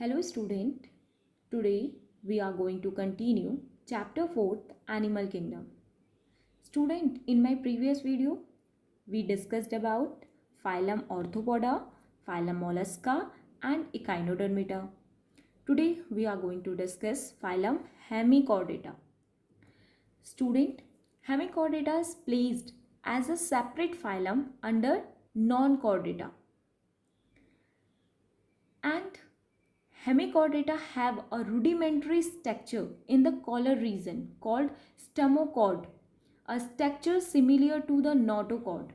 Hello student, today we are going to continue chapter 4th Animal Kingdom. Student, in my previous video we discussed about phylum Arthropoda, phylum Mollusca and Echinodermata. Today we are going to discuss phylum Hemichordata. Student, Hemichordata is placed as a separate phylum under non-chordata, and Hemichordata have a rudimentary structure in the collar region called stomochord, a structure similar to the notochord.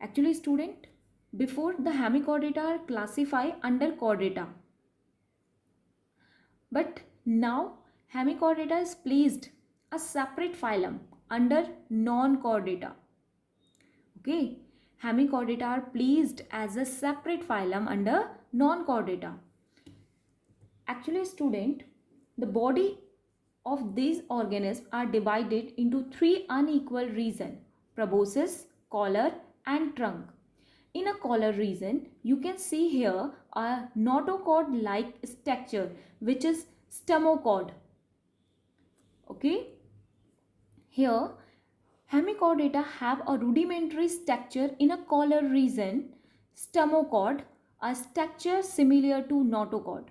Actually, student, before the Hemichordata are classified under chordata, but now Hemichordata is placed a separate phylum under non-chordata. Okay, Hemichordata are placed as a separate phylum under non-chordata. Actually, student, the body of these organisms are divided into three unequal regions: proboscis, collar and trunk. In a collar region, you can see here a notochord-like structure which is stomochord. Okay, here Hemichordata have a rudimentary structure in a collar region, stomochord, a structure similar to notochord.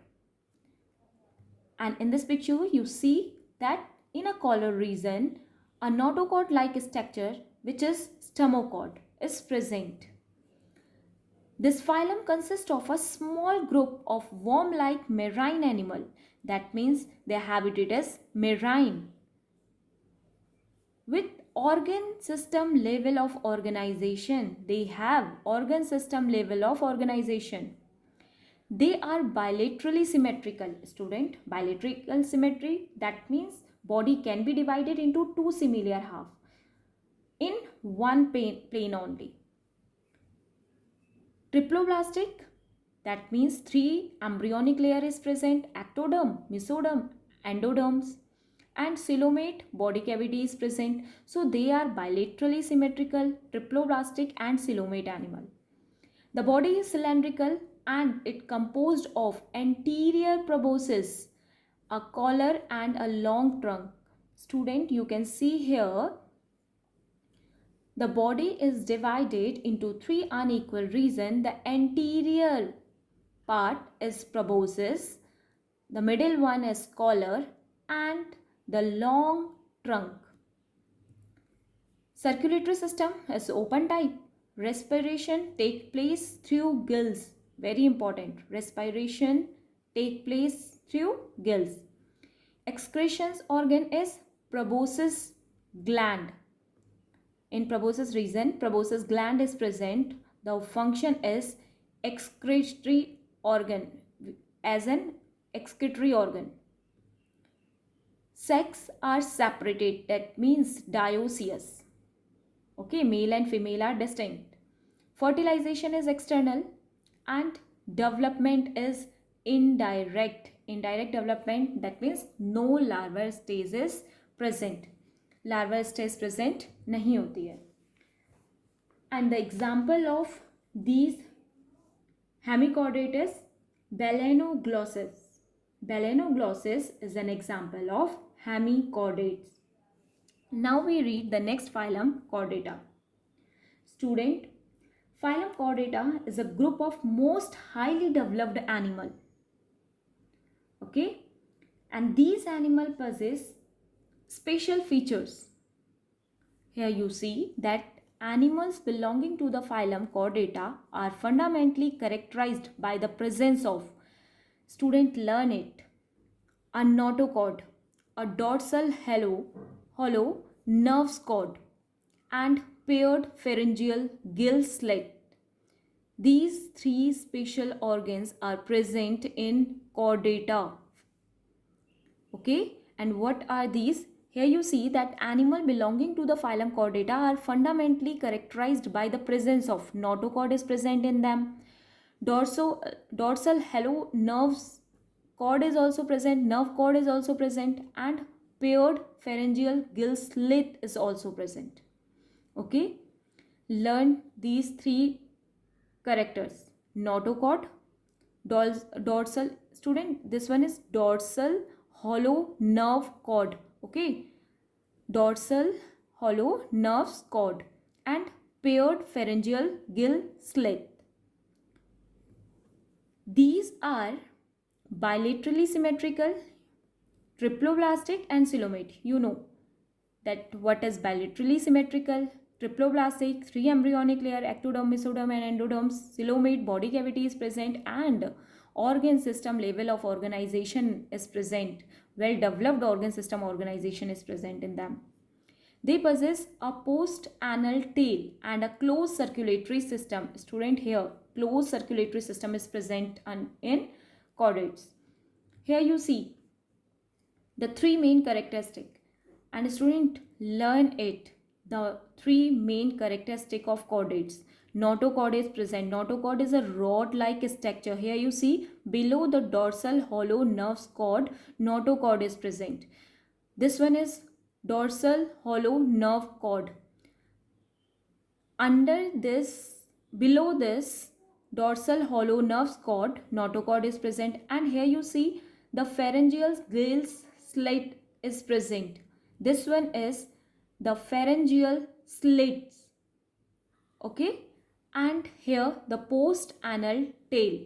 And in this picture you see that in a collar region a notochord like structure which is stomochord is present. This phylum consists of a small group of worm like marine animal, that means their habitat is marine, with organ system level of organization. They have organ system level of organization. They are bilaterally symmetrical. Student, bilateral symmetry, that means body can be divided into two similar half in one plane only. Triploblastic, that means three embryonic layer is present: ectoderm, mesoderm, endoderms, and coelomate body cavity is present. So they are bilaterally symmetrical, triploblastic and coelomate animal. The body is cylindrical and it composed of anterior proboscis, a collar and a long trunk. Student, you can see here the body is divided into three unequal regions. The anterior part is proboscis, the middle one is collar and the long trunk. Circulatory system is open type. Respiration take place through gills. Very important. Respiration take place through gills. Excretions organ is proboscis gland. In proboscis region, proboscis gland is present. The function is excretory organ, as an excretory organ. Sex are separated, that means dioecious. Okay, male and female are distinct. Fertilization is external and development is indirect. Indirect development, that means no larval stage is present. Larval stage present नहीं होती है. And the example of these hemichordates is Balanoglossus. Balanoglossus is an example of hemichordates. Now we read the next phylum, Chordata. Student, phylum Chordata is a group of most highly developed animal. Okay, and these animals possess special features. Here you see that animals belonging to the phylum Chordata are fundamentally characterized by the presence of, student, learn it, a notochord, a dorsal hollow nerve cord, and paired pharyngeal gill slit. These three special organs are present in chordata. Okay, and what are these? Here you see that animals belonging to the phylum Chordata are fundamentally characterized by the presence of notochord is present in them. Dorsal hollow nerves cord is also present, nerve cord is also present, and paired pharyngeal gill slit is also present. Okay, learn these three characters: notochord, dorsal, student, this one is dorsal hollow nerve cord. Okay, dorsal hollow nerve cord and paired pharyngeal gill slit. These are bilaterally symmetrical, triploblastic and coelomate. You know that what is bilaterally symmetrical, triploblastic, 3 embryonic layer, ectoderm, mesoderm and endoderm, coelomate, body cavity is present and organ system level of organization is present. Well developed organ system organization is present in them. They possess a post-anal tail and a closed circulatory system. Student, here closed circulatory system is present in chordates. Here you see the 3 main characteristic, and student, learn it. The 3 main characteristic of chordates. Notochord is present. Notochord is a rod-like structure. Here you see below the dorsal hollow nerve cord, notochord is present. This one is dorsal hollow nerve cord. Under this, below this dorsal hollow nerve cord, notochord is present, and here you see the pharyngeal gill slit is present. This one is the pharyngeal slits. Okay, and here the post-anal tail.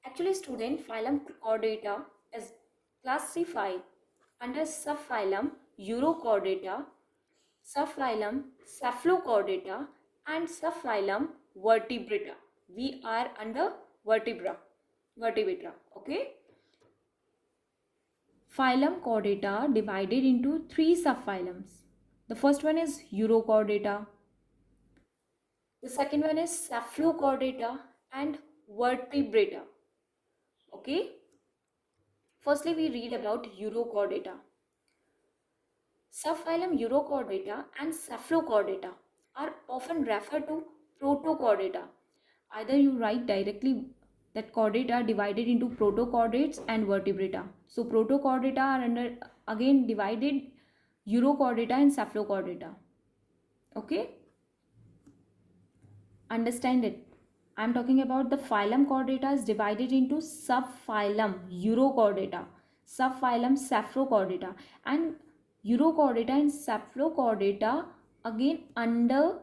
Actually, student, phylum Chordata is classified under subphylum Urochordata, subphylum Cephalochordata and subphylum Vertebrata. We are under vertebra. Okay. Phylum Chordata divided into 3 subphylums. The first one is Urochordata. The second one is Cephalochordata and Vertebrata. Okay. Firstly, we read about Urochordata. Subphylum Urochordata and Cephalochordata are often referred to protochordata. Either you write directly that chordata are divided into protochordates and vertebrata. So protochordata are under again divided Urochordata and Cephalochordata. Okay? Understand it. I am talking about the phylum Chordata is divided into subphylum Urochordata, subphylum Cephalochordata, and Urochordata and Cephalochordata again under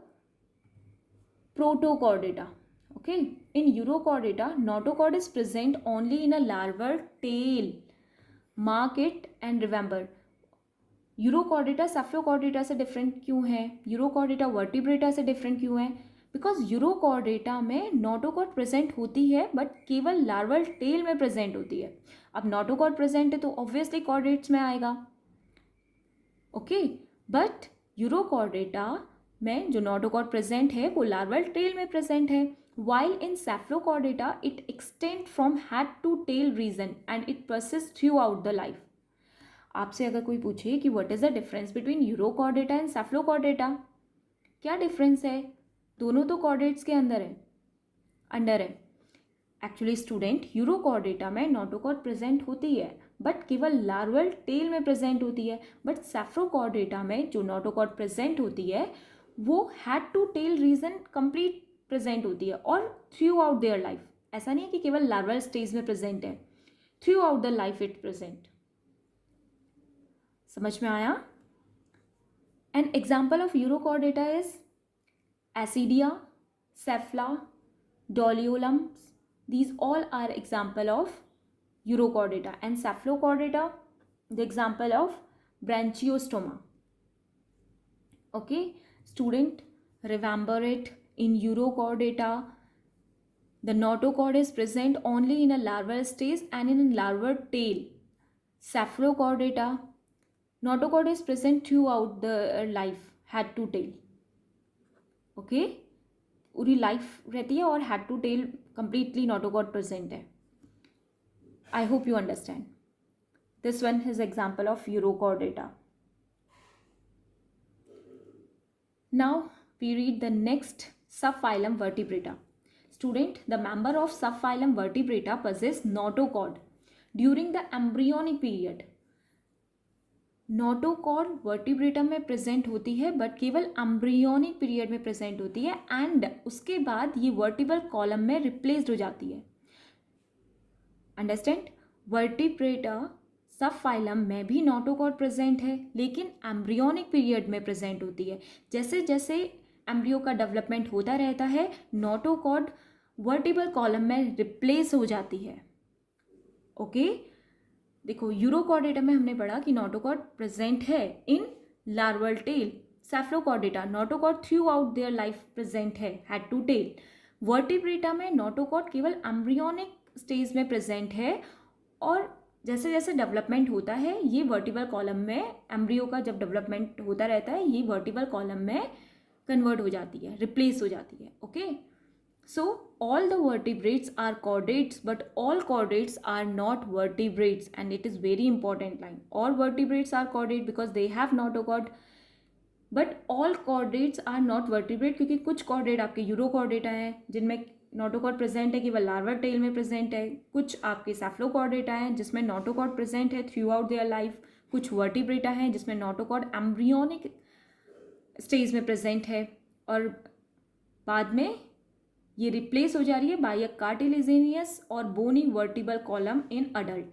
protochordata. Okay, in Urochordata, notochord is present only in a larval tail. Mark it and remember. Urochordata Cephalochordata से different क्यों है? Urochordata vertebrata से different क्यों है? Because urochordata में notochord present होती है but केवल लार्वल टेल में प्रेजेंट होती है. अब नोटोकॉर्ड प्रेजेंट है तो ऑब्वियसली कॉर्डेट्स में आएगा. ओके, बट यूरोकॉर्डेटा में जो नोटोकॉर्ड प्रेजेंट है वो लार्वल टेल में प्रेजेंट है. while in Cephalochordata it extend from head to tail region and it persists throughout the life. आपसे अगर कोई पूछे कि what is the difference between urochordata and cephalochordata, क्या डिफरेंस है? दोनों तो कॉर्डेट्स के अंदर है. एक्चुअली स्टूडेंट, यूरोकॉर्डेटा में नोटोकॉर्ड प्रेजेंट होती है बट केवल लार्वल टेल में प्रेजेंट होती है. बट सेफ्लोकॉर्डेटा में जो नोटोकॉर्ड प्रेजेंट होती है वो head to tail region complete present होती है और थ्रू आउट देयर लाइफ. ऐसा नहीं है कि केवल लार्वल स्टेज में प्रेजेंट है, throughout the life it present. समझ में आया? An example of urochordata is ascidia, सेफ्ला, doliolums. These all are example of Urochordata, and Cephalochordata the example of Branchiostoma. Okay, student, remember it. In Urochordata the notochord is present only in a larval stage and in a larval tail. Cephalochordata notochord is present throughout the life, head to tail. Okay, पूरी life रहती है और head to tail completely notochord present है. I hope you understand. This one is example of urochordata. Now we read the next subphylum Vertebrata. Student, the member of subphylum Vertebrata possess notochord during the embryonic period. Notochord vertebrata में present होती है but केवल embryonic period में present होती है and उसके बाद ये वर्टिब्रल कॉलम में रिप्लेस्ड हो जाती है. अंडरस्टैंड. वर्टिब्रेटा सब फाइलम में भी नोटोकॉड प्रेजेंट है लेकिन एम्ब्रियोनिक पीरियड में प्रेजेंट होती है. जैसे जैसे एम्ब्रियो का डेवलपमेंट होता रहता है नोटोकॉड वर्टिब्रल कॉलम में रिप्लेस हो जाती है. ओके देखो यूरोकॉर्डेटा में हमने पढ़ा कि नोटोकॉड प्रेजेंट है in larval tail. Cephalochordata notochord throughout their life present है हेड टू टेल. वर्टिब्रेटा में नोटोकॉड केवल एम्ब्रियोनिक स्टेज में प्रेजेंट है और जैसे जैसे डेवलपमेंट होता है ये वर्टिब्रल कॉलम में एम्ब्रियो का जब डेवलपमेंट होता रहता है ये वर्टिब्रल कॉलम में कन्वर्ट हो जाती है रिप्लेस हो जाती है. Okay so all the vertebrates are chordates but all chordates are not vertebrates and it is very important line. All vertebrates are chordate because they have notochord but all chordates are not vertebrate क्योंकि कुछ chordate आपके urochordata हैं जिनमें notochord present है केवल larva tell में present है. कुछ आपके सेफ्लोकॉर्डेटा हैं जिसमें नोटोकॉर्ड प्रेजेंट है थ्रू आउट देयर लाइफ. कुछ वर्टिब्रेटा हैं जिसमें नोटोकॉर्ड एम्ब्रियोनिक स्टेज में प्रेजेंट है और बाद में ये रिप्लेस हो जा रही है बाय अ कार्टिलेजिनियस और बोनी वर्टिब्रल कॉलम इन अडल्ट.